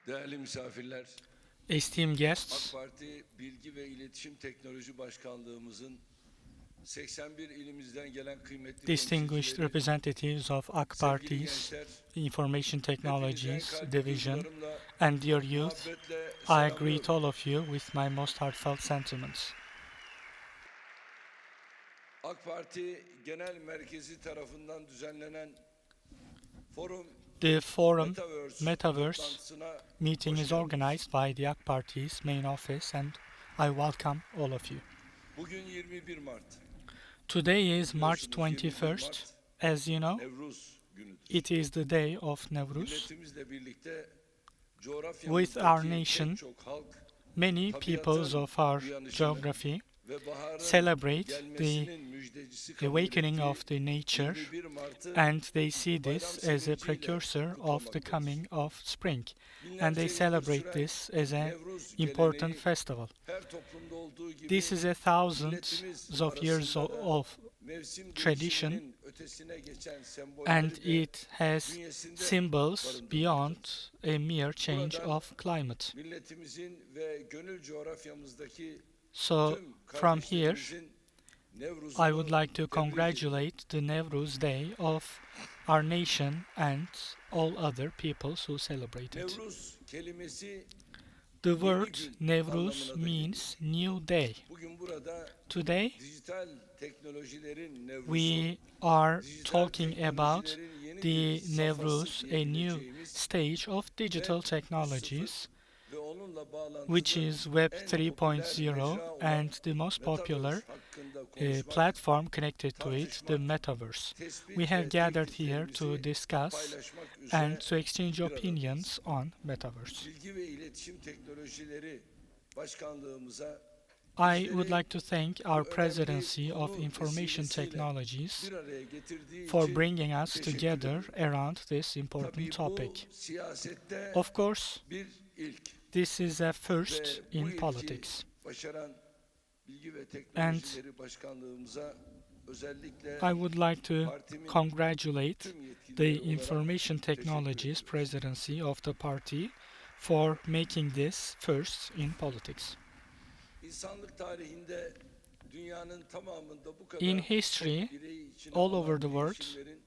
Değerli misafirler, Esteemed AK guests, Parti Bilgi ve İletişim Teknoloji Başkanlığımızın 81 ilimizden gelen kıymetli distinguished temsilcileri, representatives of AK sevgili Party's gençler, Information hepinizi en Technologies kalbi Division, duygularımla and dear çok youth, muhabbetle I greet selamlıyorum. all of you with my most heartfelt sentiments. AK Parti Genel Merkezi tarafından düzenlenen forum The forum Metaverse Metaverse toplantısına meeting hoş is geldiniz. organized by the AK Party's main office, and I welcome all of you. Bugün 21 Mart. Today is March Biliyorsunuz 21 21st. Mart As you know, Nevruz günüdür. it is the day of Nevruz. Milletimizle birlikte With our coğrafyamızdaki pek nation, çok halk many peoples tabiatın of our uyanışını geography ve baharın celebrate the gelmesinin müjdecisi kabul awakening ettiği of the nature, 21 Mart'ı and they see bayram this as a sevinciyle precursor of the kutlamaktadır. coming of spring, and they Binlerce yıldır celebrate süren this as an Nevruz important geleneği festival. her toplumda olduğu This gibi is a thousands milletimiz of years arasında da of mevsim tradition, değişiminin ötesine geçen and sembolleri de it has bünyesinde symbols beyond barındırmaktadır. a mere change Buradan of climate. milletimizin ve gönül coğrafyamızdaki So, tüm from here, kardeşlerimizin I would Nevruz'unu like to tebrik ediyorum. congratulate the Nevruz Day of our nation and all other peoples who celebrate it. Nevruz kelimesi The yeni word gün Nevruz anlamına da means gelir. new day. Bugün burada Today dijital teknolojilerin Nevruz'u, we are dijital talking about teknolojilerin yeni bir the safhası Nevruz, a new diyebileceğimiz stage of Web digital 3.0 technologies, ve onunla which bağlantılı is Web en popüler 3.0, mecra olan and the most popular Metaverse hakkında konuşmak, platform connected to it, the tartışmak, Metaverse. We tespit have ve gathered here to tekliflerimizi discuss paylaşmak and üzere to exchange bir aradayız. opinions on Metaverse. Bilgi ve İletişim Teknolojileri Başkanlığımıza I would bizleri like to thank bu our önemli Presidency of konu Information vesilesiyle Technologies bir araya getirdiği for için bringing us teşekkür together ediyorum. around this important Tabii bu topic. siyasette Of course, bir ilk this is a first ve bu in ilki politics, başaran Bilgi ve and Teknolojileri Başkanlığımıza özellikle I would like to partimin congratulate tüm the yetkilileri olarak Information teşekkür Technologies ediyoruz. Presidency of the party for making this first in politics. İnsanlık tarihinde dünyanın tamamında bu In kadar history, çok bireyi içine all over alan the world, değişimlerin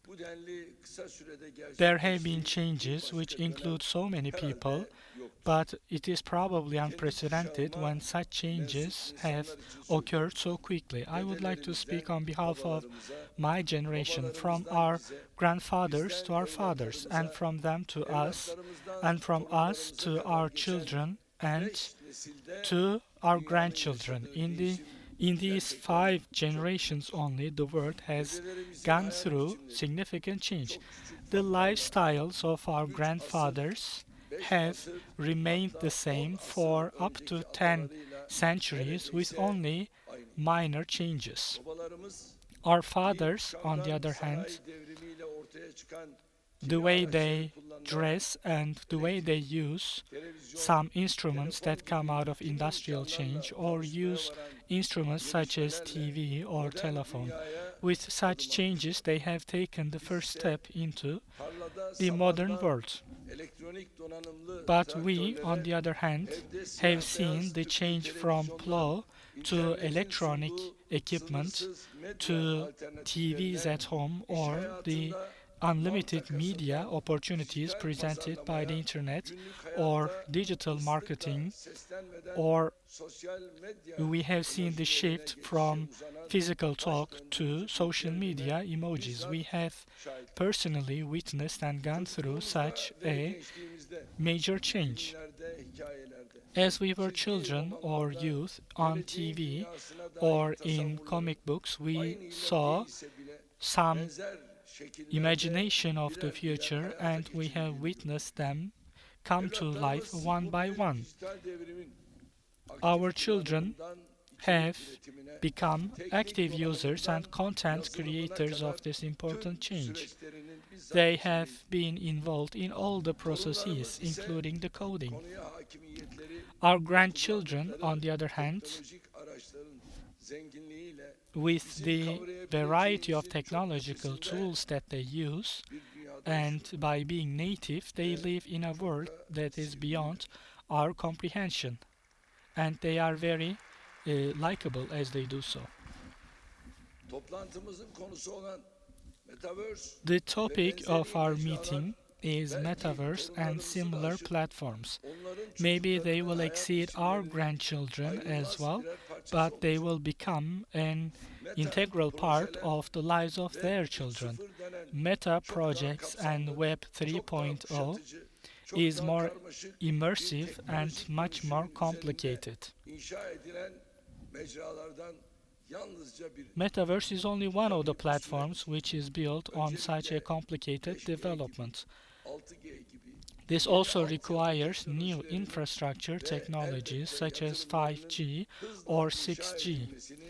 bu denli kısa sürede there have been gerçekleştiği bir changes which başka dönem include so many people, herhalde yoktur. but it is probably Kendi unprecedented when kuşağıma such mensup changes have insanlar için occurred söylüyorum. so quickly. I would like to speak Dedelerimizden on behalf of babalarımıza, my generation, from babalarımızdan our bize, grandfathers to bizden our fathers, and evlatlarımıza, from them to us, evlatlarımızdan and from us torunlarımıza to kadar our geçen children, and 5 nesilde to our dünyanın grandchildren. yaşadığı değişim In these five gerçekten çok generations büyüktür. only, the world has Dedelerimizin gone hayat through biçimleri significant change. çok küçük The farklarla lifestyles of our 3 asır, grandfathers 5 have asır remained the hatta 10 same asır for up to önceki 10 atalarıyla centuries with neredeyse only aynıydı. minor changes. Babalarımız Our ilk fathers, on the çamdan other hand, sanayi devrimiyle ortaya çıkan the kimi way araçları they kullanarak dress and the way they use televizyon, some instruments telefon that come gibi out of kimi industrial imkanlarla change, or tanışmaya use varan instruments such as gelişmelerle TV or modern telephone. dünyaya With such adım changes, atmışlar. they have taken the Biz first ise step into tarlada the modern samandan world. elektronik donanımlı But we, on traktörlere, the other hand, evde have siyah seen beyaz the tüplü change from televizyondan plow to internetin electronic sunduğu equipment sınırsız medya to TVs alternatiflerine at home, iş or the hayatında mal unlimited media takasından opportunities dijital presented by the pazarlamaya, internet, günlük or hayatta digital ıslıkla marketing, seslenmeden or sosyal medya we have seen the emojilerine shift geçişe from uzanan physical baş talk to döndürücü bir social devrime media emojis. bizzat We have şahit olduk. personally witnessed and gone through Çocukluğumuzda such ve a gençliğimizde major change. filmlerde, hikayelerde, As we were çizgi children or romanlarda youth, on geleceğin TV dünyasına dair or in tasavvurları comic books, we aynı ile saw değilse bile some benzer şekillerde imagination of the birer birer future, hayata and we have geçirildiğini biliyorum. witnessed them come to life Evlatlarımız one bu by büyük one. dijital devrimin Our aktif children kullanımından have içerik üretimine, become teknik active users and donanımından content yazılımına creators kadar of this tüm important change. süreçlerinin bizzat They have içindeyiz. been involved in all the processes, Torunlarımız ise including the coding. konuya hakimiyetleri Our ve grandchildren, on kullandıkları the other hand, teknolojik araçların zenginliğiyle with bizim the variety of kavrayabileceğimizin çok technological ötesinde tools that they use, bir dünyada and by being native, they live in a world that is beyond our comprehension, and they are very likable as they do so. Toplantımızın konusu olan Metaverse The ve topic of benzeri our mecralar meeting is belki Metaverse and torunlarımızı da similar aşıp platforms. onların Maybe they çocuklarına will hayat exceed our biçimlerinin grandchildren as ayrılmaz well, birer parçası but they olacak. will become an Meta integral part projeler of the lives of ve their 3.0 children. denen Meta çok daha projects and kapsamlı, Web çok daha 3.0 kuşatıcı, çok is daha more karmaşık bir immersive and teknolojik much more dönüşümün üzerinde complicated. inşa edilen mecralardan yalnızca bir Metaverse is only one of the örnek bu süreç. platforms which is built on such a Öncelikle complicated 5G gibi, development. 6G gibi This yeni also altyapı requires new teknolojilerinin infrastructure ve technologies elbette such as yatırımlarının 5G hızla or inşa 6G. edilmesini,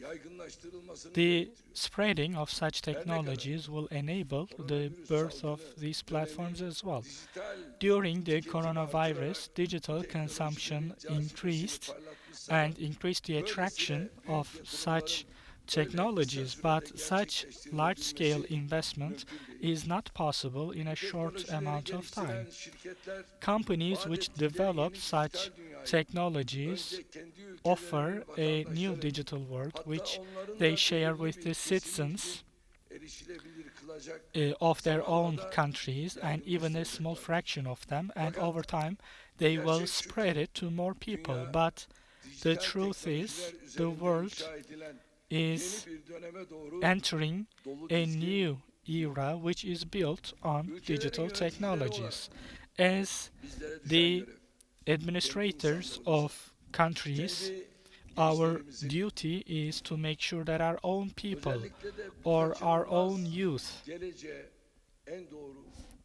yaygınlaştırılmasını The gerektiriyor. spreading of such Her ne kadar technologies will enable the koronavirüs birth of salgını these platforms dönemi as well. dijital During the tüketimi coronavirus, artırarak digital teknolojilerin consumption cazibesini increased parlatmışsa da and increased the attraction böylesine büyük of such yatırımların böyle kısa technologies, sürede but such large-scale gerçekleştirilebilmesi investment mümkün değil. is not possible in a Bu short teknolojileri amount of time. geliştiren şirketler Companies vaat which ettikleri develop yeni such dijital dünyayı technologies önce kendi ülkelerinin offer a new vatandaşları, digital world hatta which onların they da share belirli with bir the kesimi citizens için erişilebilir kılacak, of their own zamanla da countries and even a small yaygınlaştıracaklar. fraction of them, and Fakat over time they will gerçek şu spread ki it to more people. dünya But the dijital truth is, teknolojiler the üzerinde world inşa edilen is yeni bir döneme doğru entering dolu a dizgin new era which is built on ülkelerin digital yöneticileri olarak technologies. As bizlere düşen the görev, administrators of countries, kendi our gençlerimizin, duty is to make sure that our own people özellikle de bu or our own kaçınılmaz youth geleceğe en doğru,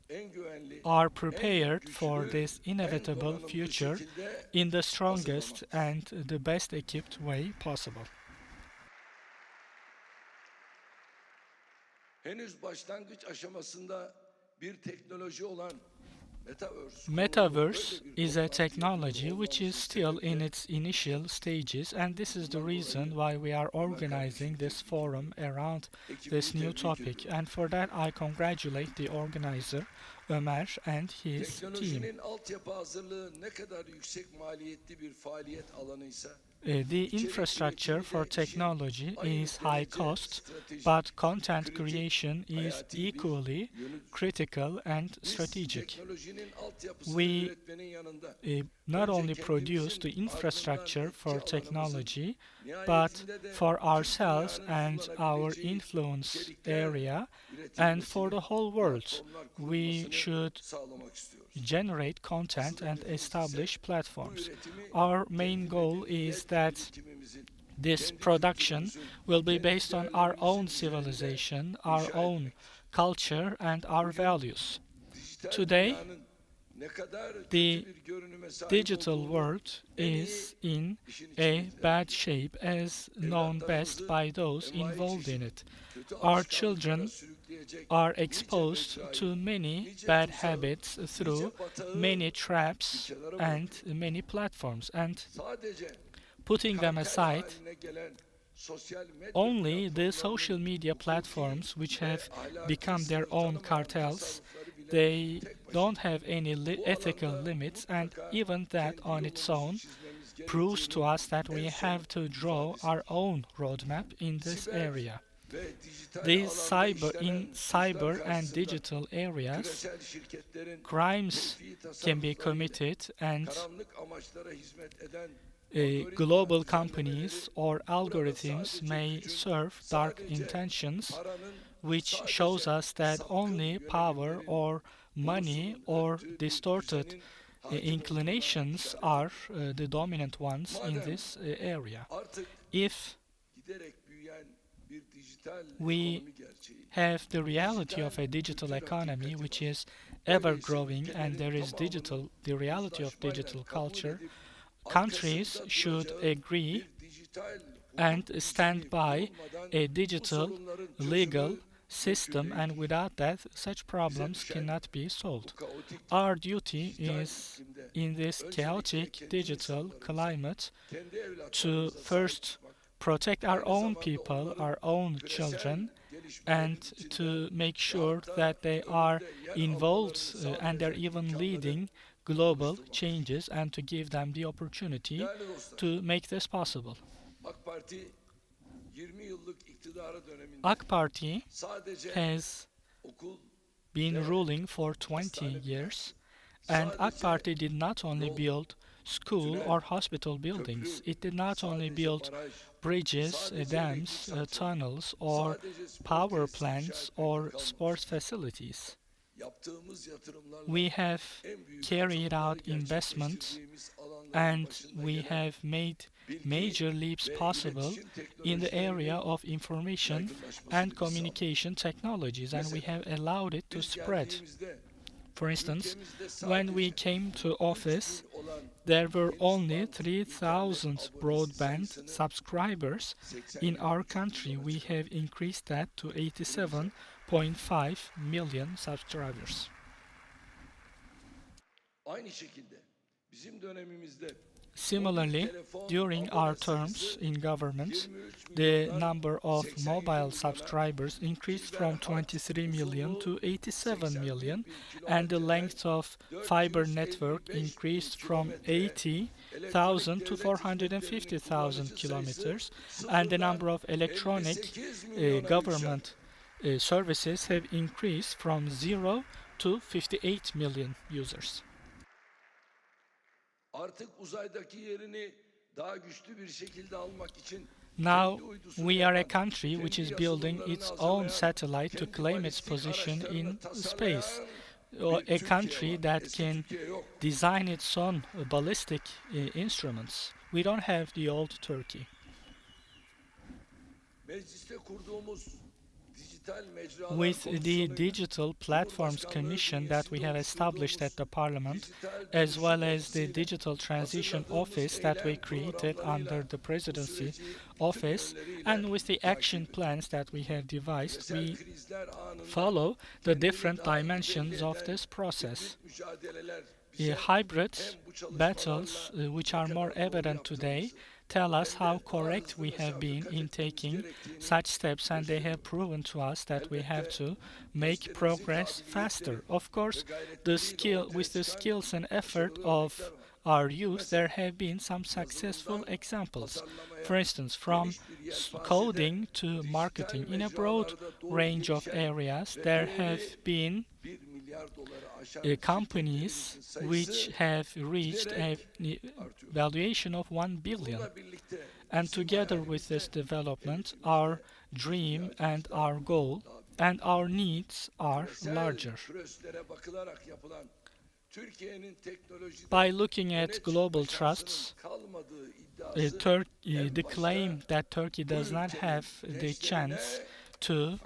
en güvenli, are en prepared for güçlü, this en inevitable donanımlı future şekilde in the strongest hazırlamak. and the best equipped way possible. Henüz başlangıç aşamasında bir teknoloji olan Metaverse Metaverse is a technology which is still in its initial stages, and this is the reason why we are organizing this forum around this new topic. And for that, I congratulate the organizer, Ömer, and his team. Teknolojinin altyapı hazırlığı ne kadar yüksek maliyetli bir faaliyet alanıysa The infrastructure for technology is high cost, but content creation is equally critical and strategic. We not only produce the infrastructure for technology, but for ourselves and our influence area, and for the whole world, we should generate content and establish platforms. Our main goal is that this production will be based on our own civilization, our own culture, and our values. Today, the digital world is in a bad shape, as known best by those involved in it. Our children are exposed to many bad habits through many traps and many platforms, and putting them aside, only the social media platforms, which have become their own cartels, they don't have any ethical limits, and even that on its own proves to us that we have to draw our own roadmap in this area. In cyber and digital areas, crimes can be committed, and global companies or algorithms may serve dark intentions, which shows us that only power or money or distorted inclinations are the dominant ones in this area. If we have the reality of a digital economy which is ever growing, and there is the reality of digital culture, countries should agree and stand by a digital legal system, and without that such problems cannot be solved. Our duty is, in this chaotic digital climate, to first protect our own people, our own children, and to make sure that they are involved and they're even leading global changes, and to give them the opportunity to make this possible. AK Party has been ruling for 20 years, and AK Party did not only build school or hospital buildings, it did not only build bridges, dams, tunnels, or power plants or sports facilities. We have carried out investments and we have made major leaps possible in the area of information and communication technologies, and we have allowed it to spread. For instance, when we came to office, there were only 3,000 broadband subscribers in our country. We have increased that to 87.5 million subscribers. Similarly, during our terms in government, the number of mobile subscribers increased from 23 million to 87 million, and the length of fiber network increased from 80,000 to 450,000 kilometers, and the number of electronic government services have increased from 0 to 58 million users. Now we are a country which is building its own satellite to claim its position in space, or a country that can design its own ballistic instruments. We don't have the old Turkey. With the Digital Platforms Commission that we have established at the Parliament, as well as the Digital Transition Office that we created under the Presidency Office, and with the action plans that we have devised, we follow the different dimensions of this process. Hybrid battles, which are more evident today, tell us how correct we have been in taking such steps, and they have proven to us that we have to make progress faster. Of course, with the skills and effort of our youth, there have been some successful examples. For instance, from coding to marketing, in a broad range of areas, there have been companies which have reached a valuation of 1 billion. And together with this development, our dream and our goal and our needs are larger. By looking at global trusts, the claim that Turkey does not have the chance to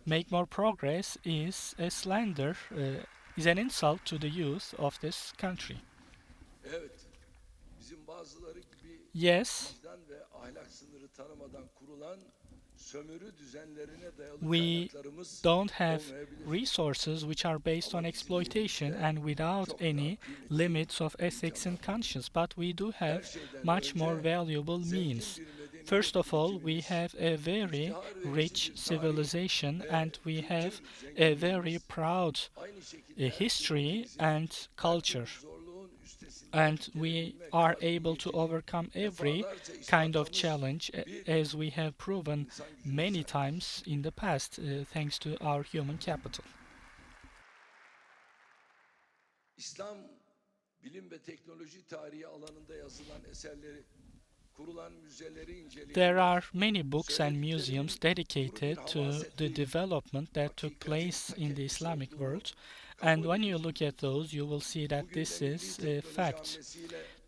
make more progress is a slander, is an insult to the youth of this country. Yes, we don't have resources which are based on exploitation and without any limits of ethics and conscience, but we do have much more valuable means. First of all, we have a very rich civilization and we have a very proud history and culture. And we are able to overcome every kind of challenge, as we have proven many times in the past, thanks to our human capital. İslam bilim ve teknoloji tarihi alanında yazılan eserleri, kurulan müzeleri inceleyen, there are many books and museums dedicated to the development that took place in the Islamic world. And when you look at those, you will see that this is a fact.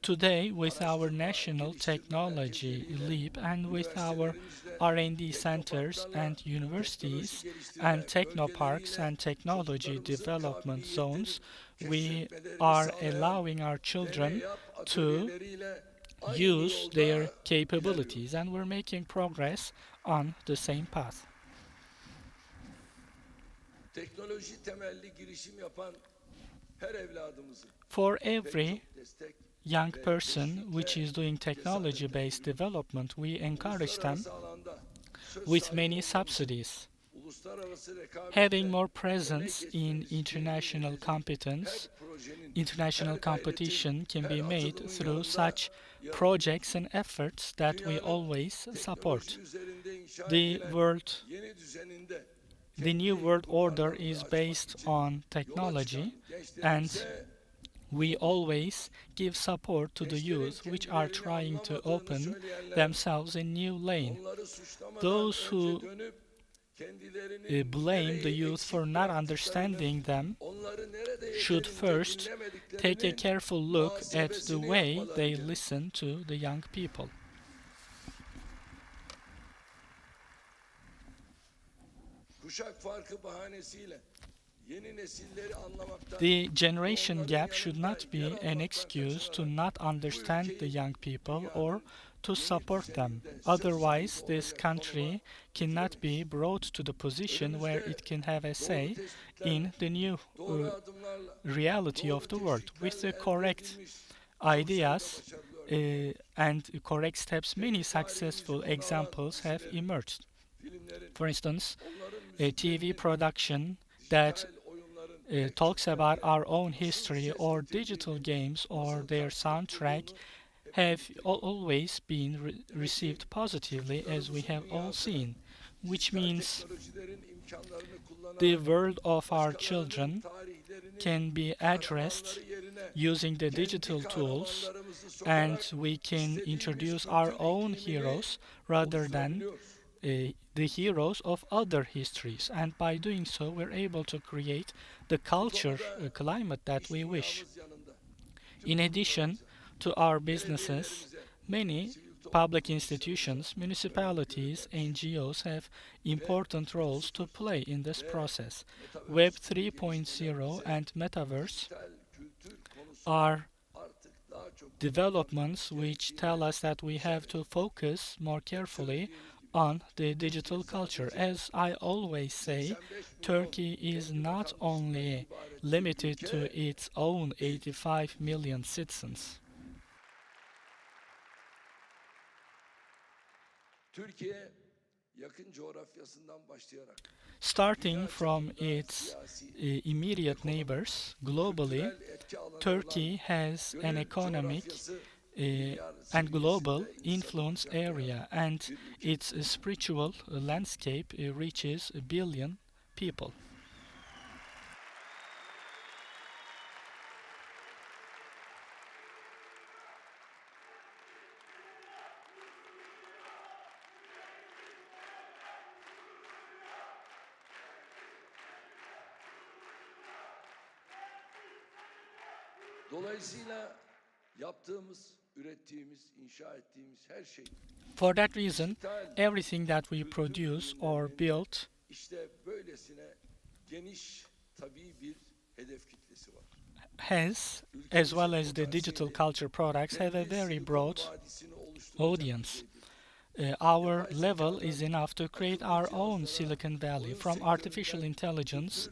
Today, with our national technology leap and with our R&D centers and universities and technoparks and technology development zones, we are allowing our children to use their capabilities, and we're making progress on the same path. For every young person which is doing technology-based development, we encourage them with many subsidies. Having more presence in international competition can be made through such projects and efforts that we always support. The world, the new world order is based on technology, and we always give support to the youth which are trying to open themselves a new lane. Those who blame the youth for not understanding them should first take a careful look at the way they listen to the young people. The generation gap should not be an excuse to not understand the young people or to support them. Otherwise, this country cannot be brought to the position where it can have a say in the new reality of the world. With the correct ideas and correct steps, many successful examples have emerged. For instance, a TV production that talks about our own history, or digital games or their soundtrack have always been received positively, as we have all seen, which means the world of our children can be addressed using the digital tools, and we can introduce our own heroes rather than the heroes of other histories, and by doing so we're able to create the culture climate that we wish. In addition to our businesses, many public institutions, municipalities, NGOs have important roles to play in this process. Web 3.0 and Metaverse are developments which tell us that we have to focus more carefully on the digital culture. As I always say, Turkey is not only limited to its own 85 million citizens. Starting from its immediate neighbors globally, Turkey has an economic and global influence area, and its spiritual landscape reaches a billion people. For that reason, everything that we produce or build has, as well as the digital culture products, have a very broad audience. Our level is enough to create our own Silicon Valley, from artificial intelligence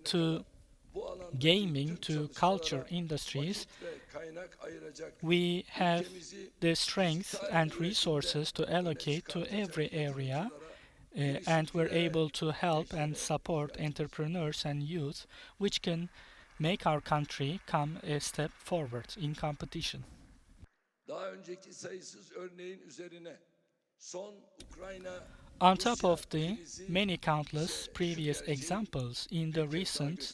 to gaming to culture industries. We have the strength and resources to allocate to every area, and we're able to help and support entrepreneurs and youth, which can make our country come a step forward in competition. On top of the many countless previous examples in the recent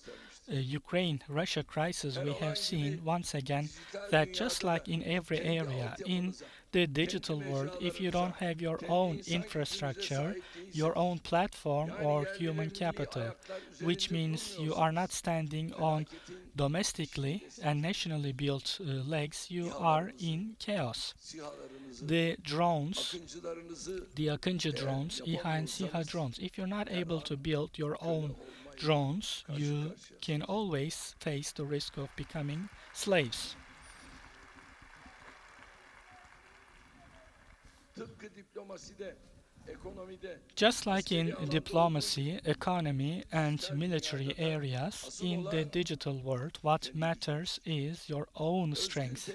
Ukraine-Russia crisis, we have seen once again that just like in every area in the digital world, if you don't have your own infrastructure, your own platform or human capital, which means you are not standing on domestically and nationally built legs, you are in chaos. The drones, the Akıncı drones, İHA and SİHA drones, if you're not able to build your own drones, you can always face the risk of becoming slaves. Just like in diplomacy, economy, and military areas, in the digital world, what matters is your own strength.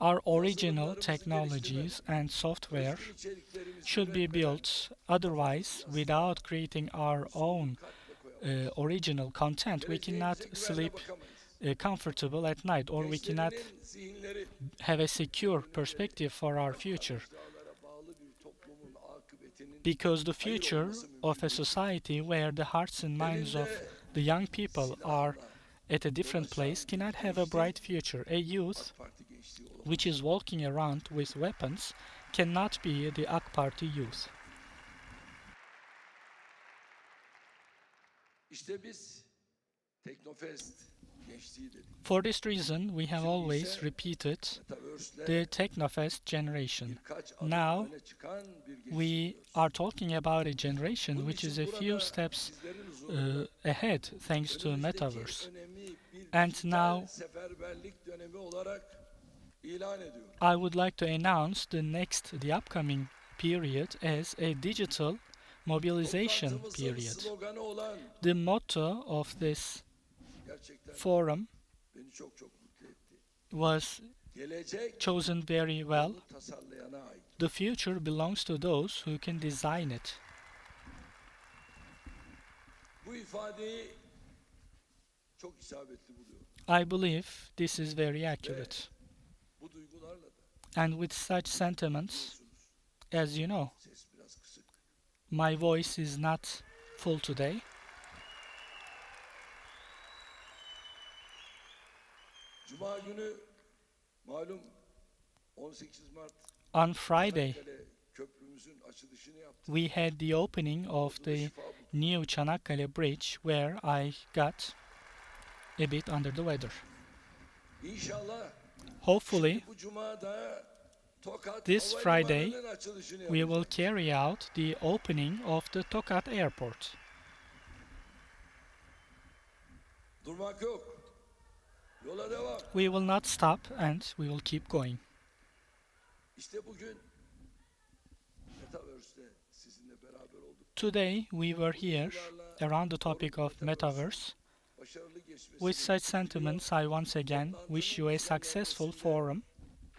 Our original technologies and software should be built, otherwise, without creating our own original content, we cannot sleep comfortable at night, or we cannot Gençlerinin zihinleri have a secure perspective for our future. aşağılara bağlı bir toplumun akıbetinin Because the hayır future olması mümkün of a değil. society where the hearts and minds of Elinde the young people are silahla at a different dolaşan place cannot have a gençlik bright future. A youth AK Parti gençliği olamaz. which is walking around with weapons cannot be the AK Party youth. İşte biz Teknofest gençliği dedik. For this reason, we have always repeated Metaverse'le the Technofest generation. birkaç adım Now, öne çıkan bir gençlik we diyoruz. are talking about a generation Bunun which is için a few burada steps sizlerin huzurunda ahead thanks to önümüzdeki Metaverse. önemli bir And dijital now, seferberlik dönemi olarak ilan ediyorum. I would like to announce the upcoming period as a digital mobilization Toplantımızın period. sloganı olan The motto of this gerçekten forum beni çok mutlu etti. was Gelecek chosen very well. onu tasarlayana ait. The future belongs to those who can design it. Bu ifadeyi çok isabetli buluyorum. I believe this is very accurate. Bu duygularla da And with such sentiments, biliyorsunuz as you know, ses biraz kısık. my voice is not full today. Cuma günü malum 18 Mart On Friday, Çanakkale Köprümüzün açılışını yaptık. we had the opening of the Şifa bulduk. new Çanakkale Bridge, where I got a bit under the weather. İnşallah Hopefully, şimdi bu cumada Tokat this Havalimanı'nın Friday, açılışını we will yapacağız. carry out the opening of the Tokat Airport. Durmak yok. Yola devam. We will not stop and we will keep going. İşte bugün Metaverse'de sizinle beraber olduk. Today, we were here around the topic of Metaverse. Başarılı geçmesi, With such sentiments, I once again wish you a successful forum,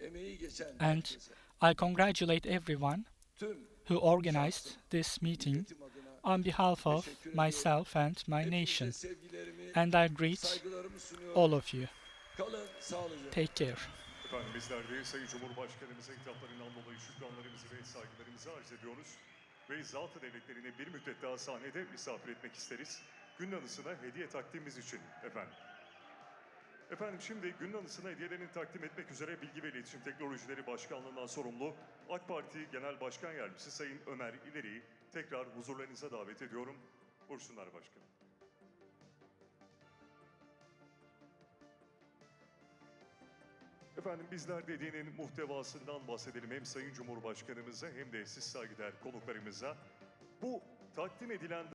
emeği geçen and herkese, I congratulate everyone tüm who organized this meeting milletim adına on behalf of myself and my hepinize nation. sevgilerimi, And I greet saygılarımı sunuyorum. all of you. Kalın sağlıcakla. Take care. Efendim bizler de Sayın Cumhurbaşkanımıza hitaplarından dolayı şükranlarımızı ve saygılarımızı arz ediyoruz. Ve zat-ı devletlerini bir müddet daha sahnede misafir etmek isteriz. Gün anısına hediye takdimimiz için efendim. Efendim şimdi gün anısına hediyelerini takdim etmek üzere Bilgi ve İletişim Teknolojileri Başkanlığı'ndan sorumlu AK Parti Genel Başkan Yardımcısı Sayın Ömer İleri'yi tekrar huzurlarınıza davet ediyorum. Buyursunlar başkanım. Efendim bizler dediğinin muhtevasından bahsedelim hem Sayın Cumhurbaşkanımıza hem de siz saygıdeğer konuklarımıza. Bu takdim edilen